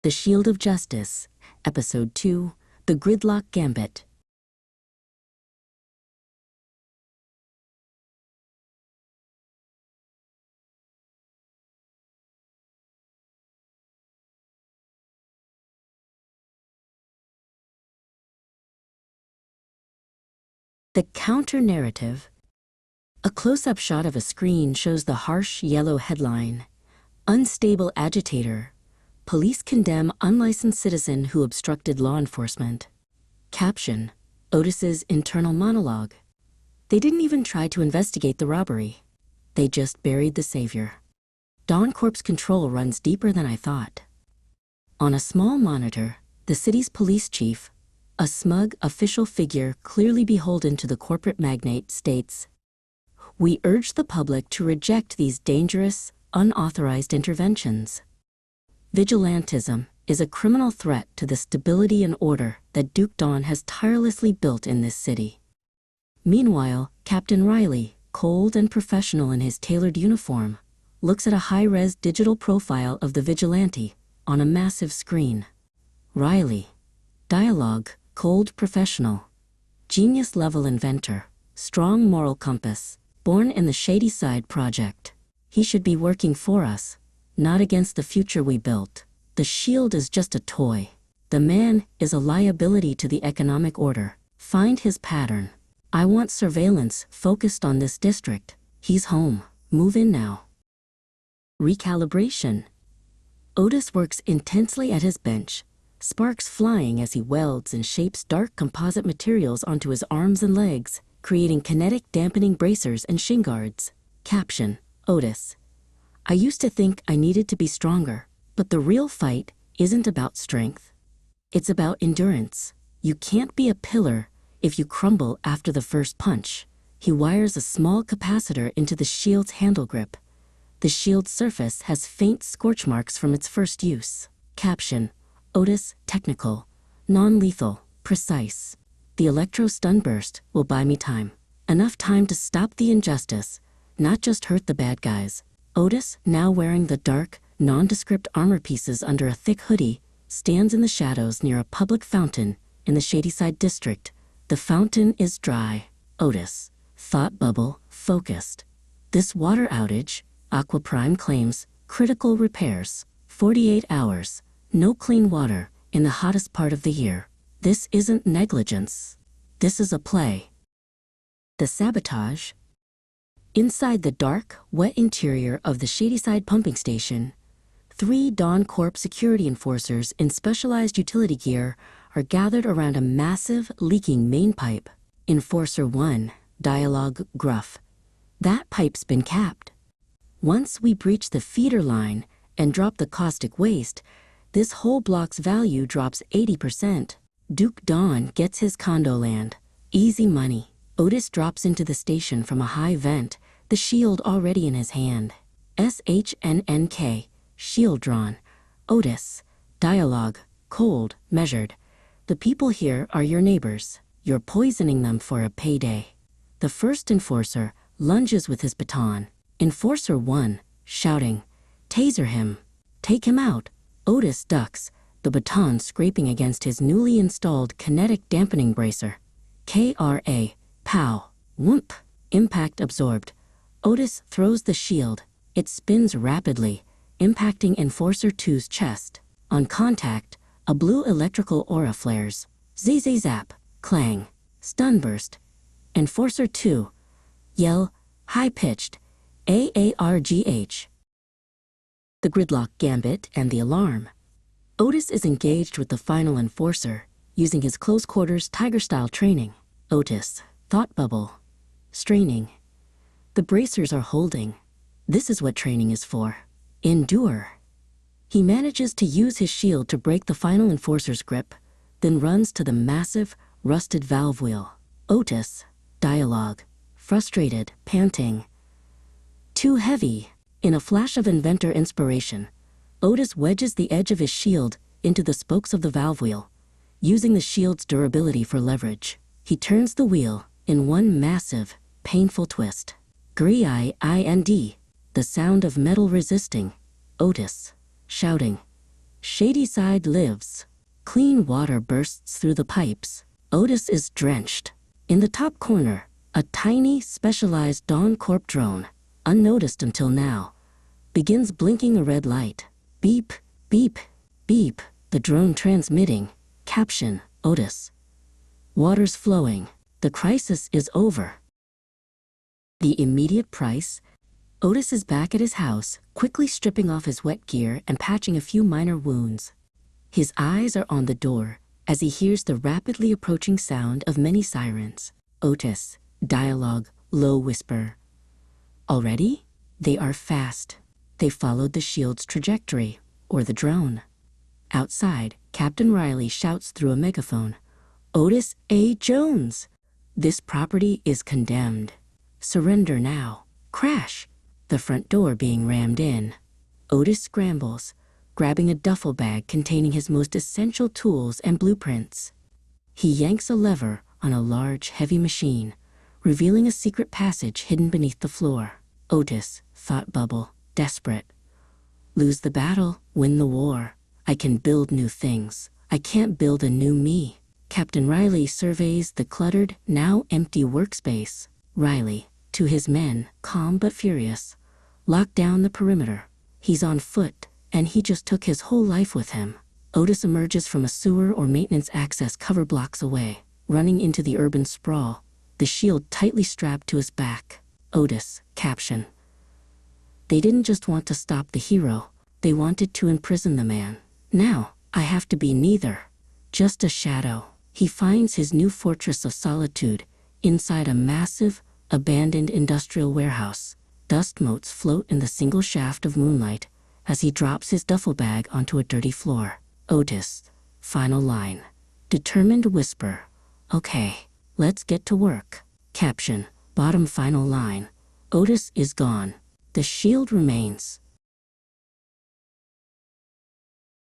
The Shield of Justice, Episode 2, The Gridlock Gambit. The counter-narrative. A close-up shot of a screen shows the harsh yellow headline, Unstable Agitator. Police condemn unlicensed citizen who obstructed law enforcement. Caption: Otis's internal monologue. They didn't even try to investigate the robbery. They just buried the savior. Dawn Corp's control runs deeper than I thought. On a small monitor, the city's police chief, a smug official figure clearly beholden to the corporate magnate, states, "We urge the public to reject these dangerous, unauthorized interventions. Vigilantism is a criminal threat to the stability and order that Duke Dawn has tirelessly built in this city." Meanwhile, Captain Riley, cold and professional in his tailored uniform, looks at a high-res digital profile of the vigilante on a massive screen. Riley. Dialogue: cold professional. Genius-level inventor. Strong moral compass. Born in the Shadyside Project. He should be working for us, not against the future we built. The shield is just a toy. The man is a liability to the economic order. Find his pattern. I want surveillance focused on this district. He's home. Move in now. Recalibration. Otis works intensely at his bench, sparks flying as he welds and shapes dark composite materials onto his arms and legs, creating kinetic dampening bracers and Shinguards. Caption: Otis. I used to think I needed to be stronger, but the real fight isn't about strength. It's about endurance. You can't be a pillar if you crumble after the first punch. He wires a small capacitor into the shield's handle grip. The shield's surface has faint scorch marks from its first use. Caption: Otis, technical, non-lethal, precise. The Electro-Stun Burst will buy me time. Enough time to stop the injustice, not just hurt the bad guys. Otis, now wearing the dark, nondescript armor pieces under a thick hoodie, stands in the shadows near a public fountain in the Shadyside District. The fountain is dry. Otis. Thought bubble, focused. This water outage, Aqua Prime claims, critical repairs. 48 hours. No clean water in the hottest part of the year. This isn't negligence. This is a play. The Sabotage. Inside the dark, wet interior of the Shadyside pumping station, 3 Dawn Corp Security enforcers in specialized utility gear are gathered around a massive, leaking main pipe. Enforcer 1, dialogue gruff. That pipe's been capped. Once we breach the feeder line and drop the caustic waste, this whole block's value drops 80%. Duke Dawn gets his condo land. Easy money. Otis drops into the station from a high vent, the shield already in his hand. SHNNK, shield drawn. Otis. Dialogue, cold, measured. The people here are your neighbors. You're poisoning them for a payday. The first enforcer lunges with his baton. Enforcer 1, shouting, "Taser him. Take him out." Otis ducks, the baton scraping against his newly installed kinetic dampening bracer. KRA, pow, whoomp, impact absorbed. Otis throws the shield. It spins rapidly, impacting Enforcer 2's chest. On contact, a blue electrical aura flares. Zap, clang, stun burst. Enforcer 2, yell, high-pitched, AARGH. The Gridlock Gambit and the alarm. Otis is engaged with the final enforcer, using his close-quarters tiger-style training. Otis, thought bubble, straining. The bracers are holding. This is what training is for. Endure. He manages to use his shield to break the final enforcer's grip, then runs to the massive, rusted valve wheel. Otis, dialogue, frustrated, panting. Too heavy. In a flash of inventor inspiration, Otis wedges the edge of his shield into the spokes of the valve wheel, using the shield's durability for leverage. He turns the wheel in one massive, painful twist. Grind, the sound of metal resisting. Otis, shouting, Shadyside lives. Clean water bursts through the pipes. Otis is drenched. In the top corner, a tiny, specialized Dawn Corp drone, unnoticed until now, begins blinking a red light. Beep, beep, beep, the drone transmitting. Caption, Otis. Water's flowing. The crisis is over. The immediate price? Otis is back at his house, quickly stripping off his wet gear and patching a few minor wounds. His eyes are on the door as he hears the rapidly approaching sound of many sirens. Otis, dialogue, low whisper. Already? They are fast. They followed the shield's trajectory, or the drone. Outside, Captain Riley shouts through a megaphone. Otis A. Jones! This property is condemned. Surrender now. Crash! The front door being rammed in. Otis scrambles, grabbing a duffel bag containing his most essential tools and blueprints. He yanks a lever on a large, heavy machine, revealing a secret passage hidden beneath the floor. Otis, thought bubble, desperate. Lose the battle, win the war. I can build new things. I can't build a new me. Captain Riley surveys the cluttered, now empty workspace. Riley, to his men, calm but furious, lock down the perimeter. He's on foot, and he just took his whole life with him. Otis emerges from a sewer or maintenance access cover blocks away, running into the urban sprawl, the shield tightly strapped to his back. Otis, caption. They didn't just want to stop the hero, they wanted to imprison the man. Now, I have to be neither. Just a shadow. He finds his new fortress of solitude inside a massive, abandoned industrial warehouse. Dust motes float in the single shaft of moonlight as he drops his duffel bag onto a dirty floor. Otis, final line. Determined whisper. Okay, let's get to work. Caption, bottom final line. Otis is gone. The shield remains.